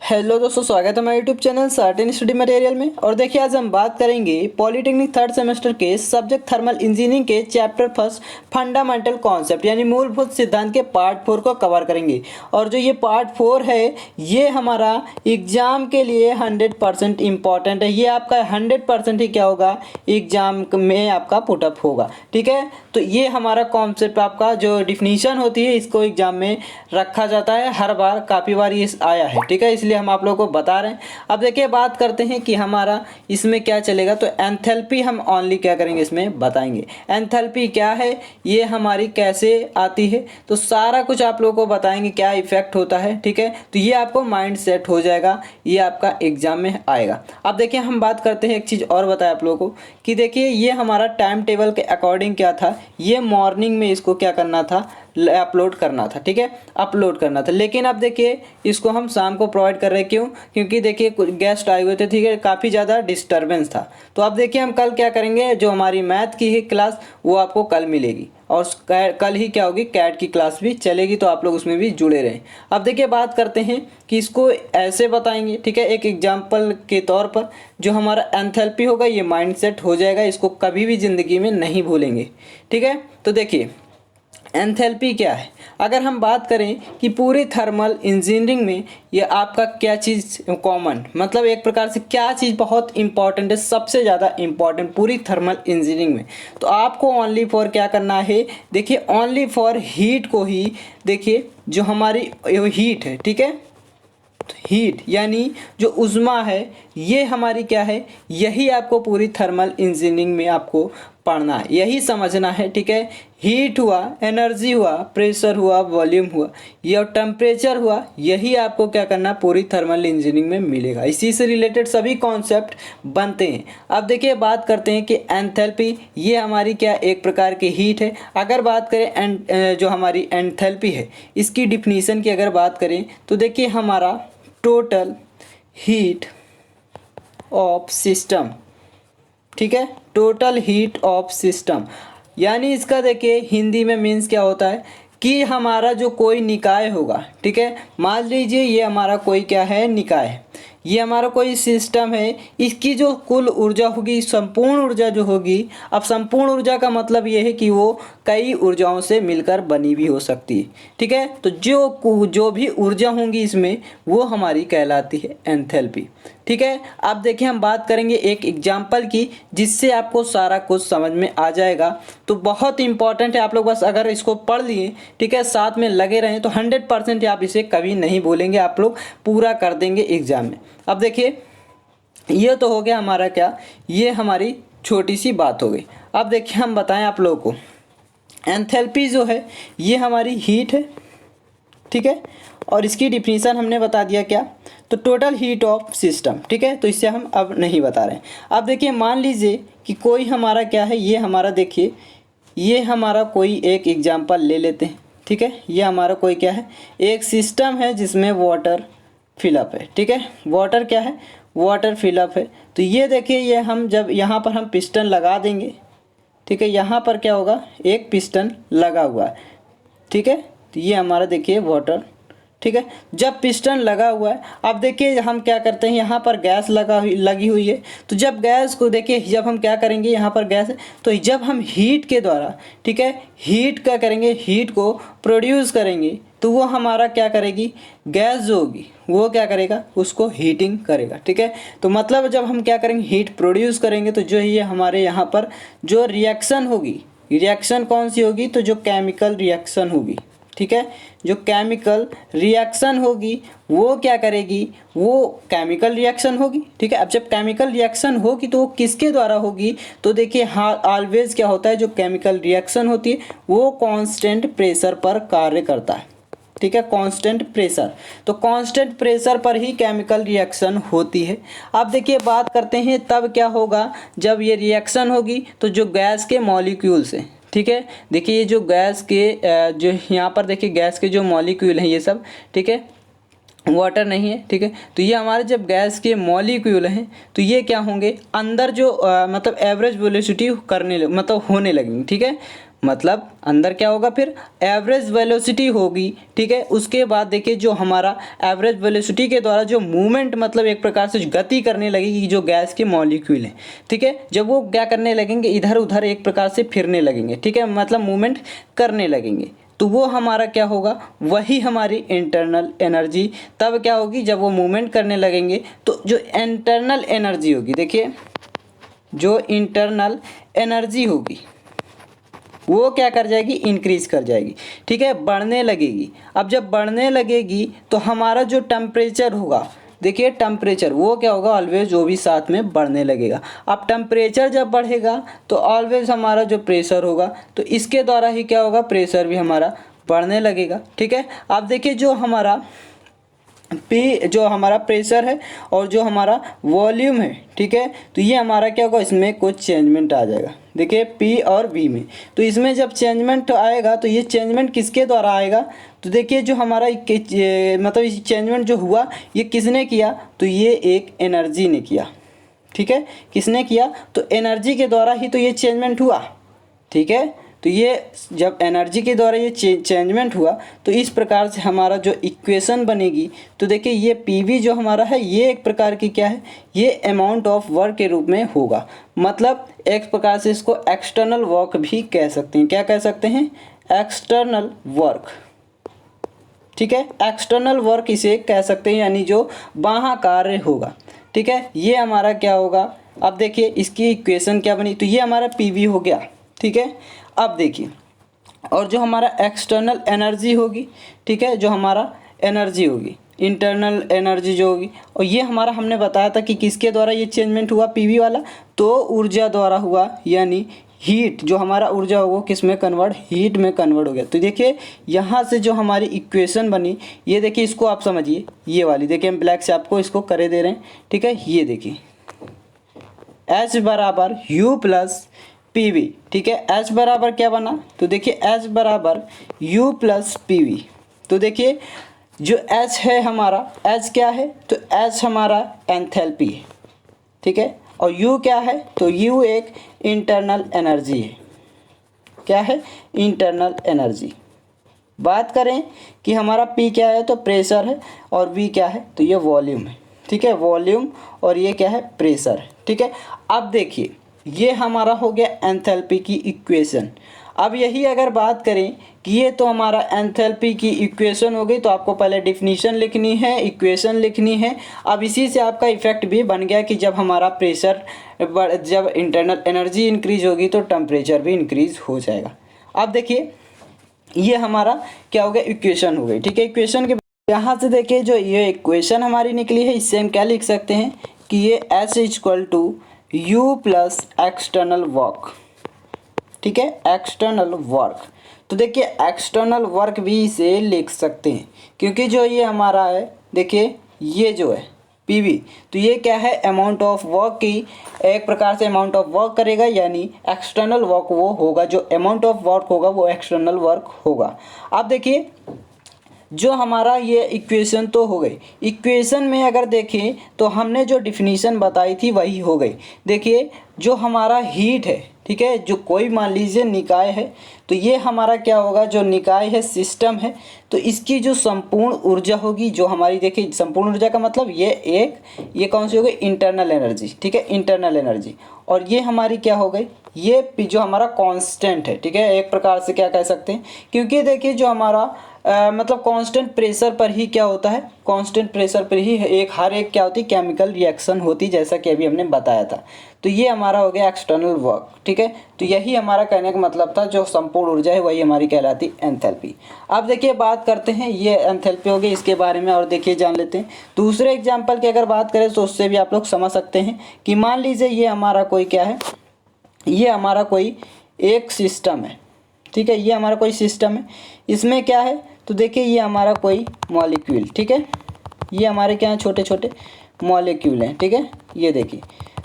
Hello दोस्तों, स्वागत है हमारे YouTube channel certain study material में। और देखिए आज हम बात करेंगे पॉलिटेक्निक थर्ड सेमेस्टर के सब्जेक्ट थर्मल इंजीनियरिंग के चैप्टर फर्स्ट फंडामेंटल कॉन्सेप्ट यानी मूलभूत सिद्धांत के पार्ट 4 को कवर करेंगे। और जो ये पार्ट 4 है ये हमारा एग्जाम के लिए 100% इम्पॉर्टेंट है। ये आपका 100% ही क्या होगा, एग्जाम में आपका पुटअप होगा। ठीक है, तो ये हमारा कॉन्सेप्ट आपका जो डिफिनीशन होती है इसको एग्जाम में रखा जाता है, हर बार काफ़ी बार ये आया है। ठीक है, इसलिए हम आप लोगों को बता रहे हैं। अब देखिए बात करते हैं कि हमारा इसमें क्या चलेगा। तो एंथैल्पी हम ओनली क्या करेंगे, इसमें बताएंगे एंथैल्पी क्या है, ये हमारी कैसे आती है, तो सारा कुछ आप लोगों को बताएंगे क्या इफेक्ट होता है। ठीक है, तो ये आपको माइंड सेट हो जाएगा, ये आपका एग्जाम में आएगा। अब देखिए हम बात करते हैं, एक चीज़ और बताया आप लोगों को कि देखिए ये हमारा टाइम टेबल के अकॉर्डिंग क्या था, ये मॉर्निंग में इसको क्या करना था, अपलोड करना था। ठीक है, अपलोड करना था, लेकिन अब देखिए इसको हम शाम को प्रोवाइड कर रहे हैं। क्यों? क्योंकि देखिए कुछ गेस्ट आए हुए थे। ठीक है, काफ़ी ज़्यादा डिस्टर्बेंस था। तो अब देखिए हम कल क्या करेंगे, जो हमारी मैथ की है क्लास वो आपको कल मिलेगी और कल ही क्या होगी, कैट की क्लास भी चलेगी, तो आप लोग उसमें भी जुड़े रहें। अब देखिए बात करते हैं कि इसको ऐसे बताएंगे। ठीक है, एक एग्जाम्पल के तौर पर जो हमारा एंथैल्पी होगा ये माइंडसेट हो जाएगा, इसको कभी भी ज़िंदगी में नहीं भूलेंगे। ठीक है, तो देखिए एंथैल्पी क्या है। अगर हम बात करें कि पूरी थर्मल इंजीनियरिंग में ये आपका क्या चीज़ कॉमन, मतलब एक प्रकार से क्या चीज़ बहुत इंपॉर्टेंट है, सबसे ज़्यादा इंपॉर्टेंट पूरी थर्मल इंजीनियरिंग में, तो आपको ओनली फॉर क्या करना है, देखिए ओनली फॉर हीट को ही, देखिए जो हमारी हीट है, ठीक है, हीट यानी जो उष्मा है ये हमारी क्या है, यही आपको पूरी थर्मल इंजीनियरिंग में आपको पढ़ना है, यही समझना है। ठीक है, हीट हुआ, एनर्जी हुआ, प्रेशर हुआ, वॉल्यूम हुआ, ये टेम्परेचर हुआ, यही आपको क्या करना पूरी थर्मल इंजीनियरिंग में मिलेगा। इसी से रिलेटेड सभी कॉन्सेप्ट बनते हैं। अब देखिए बात करते हैं कि एंथैल्पी ये हमारी क्या एक प्रकार की हीट है। अगर बात करें जो हमारी एंथैल्पी है इसकी डिफिनीशन की अगर बात करें तो देखिए हमारा टोटल हीट ऑफ सिस्टम, ठीक है, टोटल हीट ऑफ सिस्टम, यानी इसका देखिए हिंदी में मीन्स क्या होता है कि हमारा जो कोई निकाय होगा, ठीक है, मान लीजिए ये हमारा कोई क्या है, निकाय है, ये हमारा कोई सिस्टम है, इसकी जो कुल ऊर्जा होगी, संपूर्ण ऊर्जा जो होगी, अब संपूर्ण ऊर्जा का मतलब ये है कि वो कई ऊर्जाओं से मिलकर बनी भी हो सकती है। ठीक है, तो जो भी ऊर्जा होंगी इसमें वो हमारी कहलाती है एंथैल्पी। ठीक है, अब देखिए हम बात करेंगे एक एग्जाम्पल की जिससे आपको सारा कुछ समझ में आ जाएगा। तो बहुत इंपॉर्टेंट है, आप लोग बस अगर इसको पढ़ लिए, ठीक है, साथ में लगे रहें तो 100% आप इसे कभी नहीं भूलेंगे, आप लोग पूरा कर देंगे एग्जाम में। अब देखिए ये तो हो गया हमारा क्या, ये हमारी छोटी सी बात हो गई। अब देखिए हम बताएं आप लोगों को, एंथैल्पी जो है ये हमारी हीट है, ठीक है, और इसकी डिफिनीशन हमने बता दिया क्या, तो टोटल हीट ऑफ सिस्टम। ठीक है, तो इससे हम अब नहीं बता रहे हैं। अब देखिए मान लीजिए कि कोई हमारा क्या है, ये हमारा देखिए ये हमारा कोई एक एग्जांपल ले लेते हैं। ठीक है, ये हमारा कोई क्या है, एक सिस्टम है जिसमें वाटर फिलअप है। ठीक है, वाटर क्या है, वाटर फिलअप है। तो ये देखिए ये हम जब यहाँ पर हम पिस्टन लगा देंगे, ठीक है, यहाँ पर क्या होगा, एक पिस्टन लगा हुआ है। ठीक है, तो ये हमारा देखिए वाटर, ठीक है, जब पिस्टन लगा हुआ है, अब देखिए हम क्या करते हैं, यहाँ पर गैस लगी हुई है। तो जब गैस को देखिए, जब हम क्या करेंगे, यहाँ पर गैस है, तो जब हम हीट के द्वारा, ठीक है, हीट क्या करेंगे, हीट को प्रोड्यूस करेंगे, तो वो हमारा क्या करेगी, गैस जो होगी वो क्या करेगा, उसको हीटिंग करेगा। ठीक है, तो मतलब जब हम क्या करेंगे, हीट प्रोड्यूस करेंगे, तो जो ये हमारे यहाँ पर जो रिएक्शन होगी, रिएक्शन कौन सी होगी, तो जो केमिकल रिएक्शन होगी, ठीक है, जो केमिकल रिएक्शन होगी वो क्या करेगी, वो केमिकल रिएक्शन होगी। ठीक है, अब जब केमिकल रिएक्शन होगी तो वो किसके द्वारा होगी, तो देखिए हाँ ऑलवेज क्या होता है, जो केमिकल रिएक्शन होती है वो कांस्टेंट प्रेशर पर कार्य करता है। ठीक है, कांस्टेंट प्रेशर, तो कांस्टेंट प्रेशर पर ही केमिकल रिएक्शन होती है। अब देखिए बात करते हैं तब क्या होगा, जब ये रिएक्शन होगी तो जो गैस के मॉलिक्यूल्स हैं, ठीक है, देखिए ये जो गैस के जो यहाँ पर देखिए गैस के जो मॉलिक्यूल हैं ये सब, ठीक है, वाटर नहीं है। ठीक है, तो ये हमारे जब गैस के मॉलिक्यूल हैं तो ये क्या होंगे, अंदर जो मतलब एवरेज वेलोसिटी करने मतलब होने लगेंगे। ठीक है, मतलब अंदर क्या होगा, फिर एवरेज वेलोसिटी होगी। ठीक है, उसके बाद देखिए जो हमारा एवरेज वेलोसिटी के द्वारा जो मूवमेंट, मतलब एक प्रकार से गति करने लगेगी जो गैस के मॉलिक्यूल हैं। ठीक है, जब वो क्या करने लगेंगे, इधर उधर एक प्रकार से फिरने लगेंगे। ठीक है, मतलब मूवमेंट करने लगेंगे, तो वो हमारा क्या होगा, वही हमारी इंटरनल एनर्जी तब क्या होगी, जब वो मूवमेंट करने लगेंगे तो जो इंटरनल एनर्जी होगी, देखिए जो इंटरनल एनर्जी होगी वो क्या कर जाएगी, इंक्रीज कर जाएगी। ठीक है, बढ़ने लगेगी। अब जब बढ़ने लगेगी तो हमारा जो टेम्परेचर होगा, देखिए टेम्परेचर वो क्या होगा, ऑलवेज वो भी साथ में बढ़ने लगेगा। अब टेम्परेचर जब बढ़ेगा तो ऑलवेज हमारा जो प्रेशर होगा, तो इसके द्वारा ही क्या होगा, प्रेशर भी हमारा बढ़ने लगेगा। ठीक है, अब देखिए जो हमारा पी, जो हमारा प्रेशर है और जो हमारा वॉल्यूम है, ठीक है, तो ये हमारा क्या होगा, इसमें कुछ चेंजमेंट आ जाएगा। देखिए पी और वी में, तो इसमें जब चेंजमेंट आएगा तो ये चेंजमेंट किसके द्वारा आएगा, तो देखिए जो हमारा मतलब ये चेंजमेंट जो हुआ ये किसने किया, तो ये एक एनर्जी ने किया। ठीक है, किसने किया, तो एनर्जी के द्वारा ही तो ये चेंजमेंट हुआ। ठीक है, तो ये जब एनर्जी के द्वारा ये चेंजमेंट हुआ तो इस प्रकार से हमारा जो इक्वेशन बनेगी, तो देखिए ये पीवी जो हमारा है ये एक प्रकार की क्या है, ये अमाउंट ऑफ वर्क के रूप में होगा। मतलब एक प्रकार से इसको एक्सटर्नल वर्क भी कह सकते हैं। क्या कह सकते हैं, एक्सटर्नल वर्क। ठीक है, एक्सटर्नल वर्क इसे कह सकते हैं, यानी जो बाह्य कार्य होगा। ठीक है, ये हमारा क्या होगा, अब देखिए इसकी इक्वेशन क्या बनी, तो ये हमारा पीवी हो गया। ठीक है, अब देखिए और जो हमारा एक्सटर्नल एनर्जी होगी, ठीक है, जो हमारा एनर्जी होगी, इंटरनल एनर्जी जो होगी, और ये हमारा हमने बताया था कि किसके द्वारा ये चेंजमेंट हुआ, पीवी वाला, तो ऊर्जा द्वारा हुआ, यानी हीट जो हमारा ऊर्जा होगा किस में कन्वर्ट, हीट में कन्वर्ट हो गया। तो देखिए यहाँ से जो हमारी इक्वेशन बनी, ये देखिए इसको आप समझिए, ये वाली देखिए हम ब्लैक से आपको इसको करे दे रहे हैं। ठीक है, ये देखिए H बराबर U प्लस पी वी। ठीक है, H बराबर क्या बना, तो देखिए H बराबर U प्लस पी वी। तो देखिए जो H है हमारा, H क्या है, तो H हमारा एंथैल्पी है। ठीक है, और U क्या है, तो U एक इंटरनल एनर्जी है। क्या है, इंटरनल एनर्जी। बात करें कि हमारा P क्या है, तो प्रेशर है, और V क्या है, तो ये वॉल्यूम है। ठीक है, वॉल्यूम, और ये क्या है, प्रेशर है। ठीक है, अब देखिए ये हमारा हो गया एंथैल्पी की इक्वेशन। अब यही अगर बात करें कि ये तो हमारा एंथैल्पी की इक्वेशन हो गई, तो आपको पहले डिफिनीशन लिखनी है, इक्वेशन लिखनी है। अब इसी से आपका इफेक्ट भी बन गया कि जब हमारा प्रेशर जब इंटरनल एनर्जी इंक्रीज होगी तो टेम्परेचर भी इंक्रीज हो जाएगा। अब देखिए ये हमारा क्या हो गया, इक्वेशन हो गई। ठीक है, इक्वेशन के यहाँ से देखिए जो ये इक्वेशन हमारी निकली है, इससे हम क्या लिख सकते हैं कि ये H equal to U plus external work. ठीक है, एक्सटर्नल वर्क। तो देखिए एक्सटर्नल वर्क भी इसे लिख सकते हैं, क्योंकि जो ये हमारा है, देखिए ये जो है पीवी, तो ये क्या है, अमाउंट ऑफ वर्क की एक प्रकार से अमाउंट ऑफ वर्क करेगा, यानी एक्सटर्नल वर्क वो होगा, जो अमाउंट ऑफ वर्क होगा वो एक्सटर्नल वर्क होगा। अब देखिए जो हमारा ये इक्वेशन तो हो गई, इक्वेशन में अगर देखें तो हमने जो डिफिनीशन बताई थी वही हो गई। देखिए जो हमारा हीट है, ठीक है, जो कोई मान लीजिए निकाय है, तो ये हमारा क्या होगा, जो निकाय है, सिस्टम है, तो इसकी जो संपूर्ण ऊर्जा होगी, जो हमारी देखिए संपूर्ण ऊर्जा का मतलब ये कौन सी हो गई, इंटरनल एनर्जी। ठीक है, इंटरनल एनर्जी, और ये हमारी क्या हो गई, ये जो हमारा कांस्टेंट है। ठीक है, एक प्रकार से क्या कह सकते हैं, क्योंकि देखिए जो हमारा मतलब कांस्टेंट प्रेशर पर ही क्या होता है, कांस्टेंट प्रेशर पर ही हर एक क्या होती है, केमिकल रिएक्शन होती, जैसा कि अभी हमने बताया था। तो ये हमारा हो गया एक्सटर्नल वर्क। ठीक है, तो यही हमारा कहने का मतलब था, जो संपूर्ण ऊर्जा है वही हमारी कहलाती एंथैल्पी। अब देखिए बात करते हैं, ये एंथैल्पी हो गई, इसके बारे में और देखिए जान लेते हैं। दूसरे एग्जाम्पल की अगर बात करें तो उससे भी आप लोग समझ सकते हैं कि मान लीजिए ये हमारा कोई क्या है, ये हमारा कोई एक सिस्टम है। ठीक है, ये हमारा कोई सिस्टम है, इसमें क्या है, तो देखिए ये हमारा कोई मॉलिक्यूल। ठीक है, ये हमारे क्या हैं, छोटे छोटे मॉलिक्यूल हैं। ठीक है, ये देखिए,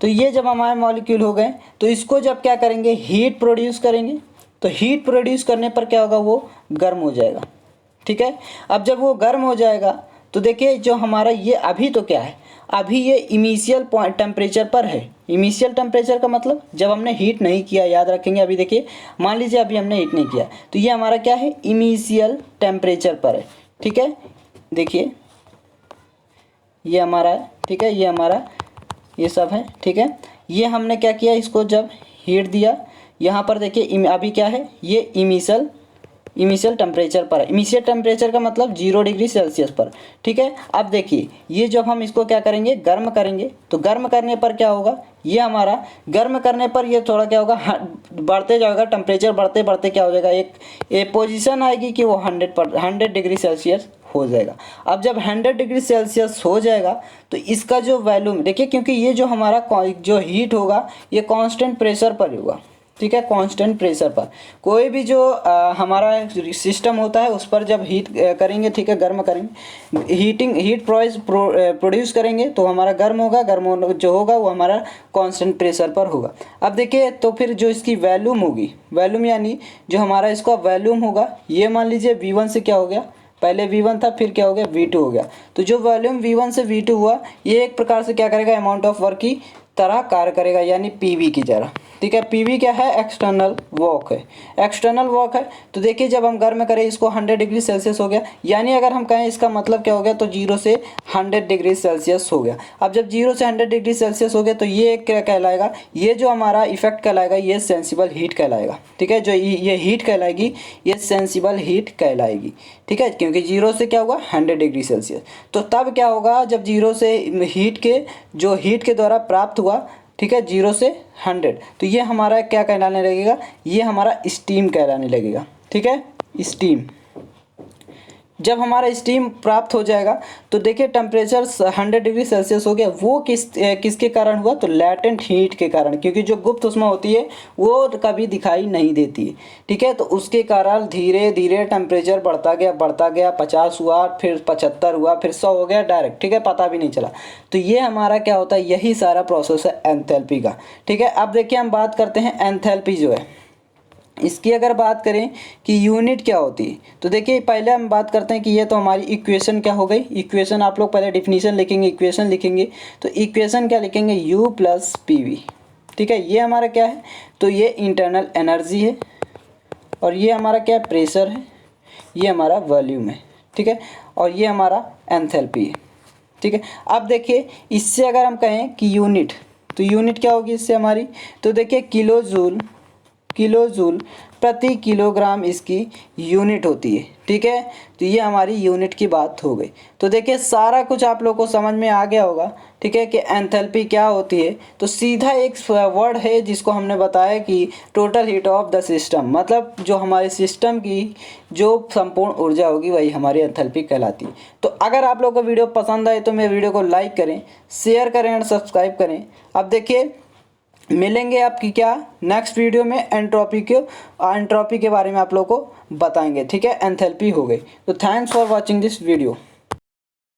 तो ये जब हमारे मॉलिक्यूल हो गए तो इसको जब क्या करेंगे, हीट प्रोड्यूस करेंगे, तो हीट प्रोड्यूस करने पर क्या होगा, वो गर्म हो जाएगा। ठीक है, अब जब वो गर्म हो जाएगा तो देखिए जो हमारा ये अभी तो क्या है, अभी ये इनिशियल पॉइंट टेम्परेचर पर है। इनिशियल टेम्परेचर का मतलब जब हमने हीट नहीं किया, याद रखेंगे। अभी देखिए, मान लीजिए अभी हमने हीट नहीं किया, तो ये हमारा क्या है, इनिशियल टेम्परेचर पर है। ठीक है, देखिए ये हमारा है, ठीक है, ये हमारा ये सब है। ठीक है, ये हमने क्या किया, इसको जब हीट दिया, यहाँ पर देखिए अभी क्या है, ये इनिशियल टेम्परेचर पर है। इनिशियल टेम्परेचर का मतलब 0 डिग्री सेल्सियस पर। ठीक है, अब देखिए ये जब हम इसको क्या करेंगे, गर्म करेंगे, तो गर्म करने पर क्या होगा, ये हमारा गर्म करने पर ये थोड़ा क्या होगा, बढ़ते जाएगा टेम्परेचर, बढ़ते बढ़ते क्या हो जाएगा, एक पोजीशन आएगी कि वो 100 डिग्री सेल्सियस हो जाएगा। अब जब 100 डिग्री सेल्सियस हो जाएगा तो इसका जो वैल्यूम देखिए, क्योंकि ये जो हमारा जो हीट होगा ये कांस्टेंट प्रेशर पर होगा। ठीक है, कांस्टेंट प्रेशर पर कोई भी जो हमारा सिस्टम होता है उस पर जब हीट करेंगे, ठीक है, गर्म करेंगे, हीट प्रोड्यूस करेंगे तो हमारा गर्म होगा, जो होगा वो हमारा कांस्टेंट प्रेशर पर होगा। अब देखिए, तो फिर जो इसकी वैल्यूम होगी, वैल्यूम यानी जो हमारा इसका वैल्यूम होगा, ये मान लीजिए V1 से क्या हो गया, पहले V1 था, फिर क्या हो गया, V2 हो गया। तो जो वॉल्यूम V1 से V2 हुआ, ये एक प्रकार से क्या करेगा, अमाउंट ऑफ वर्क की तरह कार्य करेगा, यानी PV की तरह। ठीक है, PV क्या है, एक्सटर्नल वर्क है, एक्सटर्नल वर्क है। तो देखिए जब हम गर्म करें इसको 100 डिग्री सेल्सियस हो गया, यानी अगर हम कहें इसका मतलब क्या हो गया, तो 0 से 100 डिग्री सेल्सियस हो गया। अब जब 0 से 100 डिग्री सेल्सियस हो गया तो ये क्या कहलाएगा, ये जो हमारा इफेक्ट कहलाएगा, ये सेंसिबल हीट कहलाएगा। ठीक है, जो ये हीट कहलाएगी, ये सेंसिबल हीट कहलाएगी। ठीक है, क्योंकि 0 से क्या हुआ, 100 डिग्री सेल्सियस। तो तब क्या होगा, जब 0 से हीट के द्वारा प्राप्त हुआ, ठीक है, 0 से 100, तो ये हमारा क्या कहलाने लगेगा, ये हमारा स्टीम कहलाने लगेगा। ठीक है, स्टीम। जब हमारा स्टीम प्राप्त हो जाएगा तो देखिए टेम्परेचर 100 डिग्री सेल्सियस हो गया, वो किसके कारण हुआ, तो लैटेंट हीट के कारण, क्योंकि जो गुप्त ऊष्मा होती है वो कभी दिखाई नहीं देती है। ठीक है, तो उसके कारण धीरे धीरे टेम्परेचर बढ़ता गया, 50 हुआ, फिर 75 हुआ, फिर 100 हो गया डायरेक्ट। ठीक है, पता भी नहीं चला। तो ये हमारा क्या होता है, यही सारा प्रोसेस है एंथैल्पी का। ठीक है, अब देखिए हम बात करते हैं एंथैल्पी जो है, इसकी अगर बात करें कि यूनिट क्या होती है, तो देखिए पहले हम बात करते हैं कि ये तो हमारी इक्वेशन क्या हो गई। इक्वेशन आप लोग पहले डिफिनीशन लिखेंगे, इक्वेशन लिखेंगे, तो इक्वेशन क्या लिखेंगे, U + PV। ठीक है, ये हमारा क्या है, तो ये इंटरनल एनर्जी है, और ये हमारा क्या है, प्रेशर है, ये हमारा वॉल्यूम है। ठीक है, और ये हमारा एंथैल्पी है। ठीक है, अब देखिए इससे अगर हम कहें कि यूनिट, तो यूनिट क्या होगी इससे हमारी, तो देखिए किलोजूल प्रति किलोग्राम इसकी यूनिट होती है। ठीक है, तो ये हमारी यूनिट की बात हो गई। तो देखिए सारा कुछ आप लोगों को समझ में आ गया होगा। ठीक है, कि एंथैल्पी क्या होती है, तो सीधा एक वर्ड है जिसको हमने बताया कि total heat of the system, मतलब जो हमारे सिस्टम की जो संपूर्ण ऊर्जा होगी वही हमारी एंथैल्पी कहलाती है। तो अगर आप लोगों को वीडियो पसंद आए तो मेरे वीडियो को लाइक करें, शेयर करें और सब्सक्राइब करें। अब देखिए मिलेंगे आपकी क्या नेक्स्ट वीडियो में, एंट्रोपी के बारे में आप लोगों को बताएंगे। ठीक है, एंथैल्पी हो गई। तो thanks for watching this video.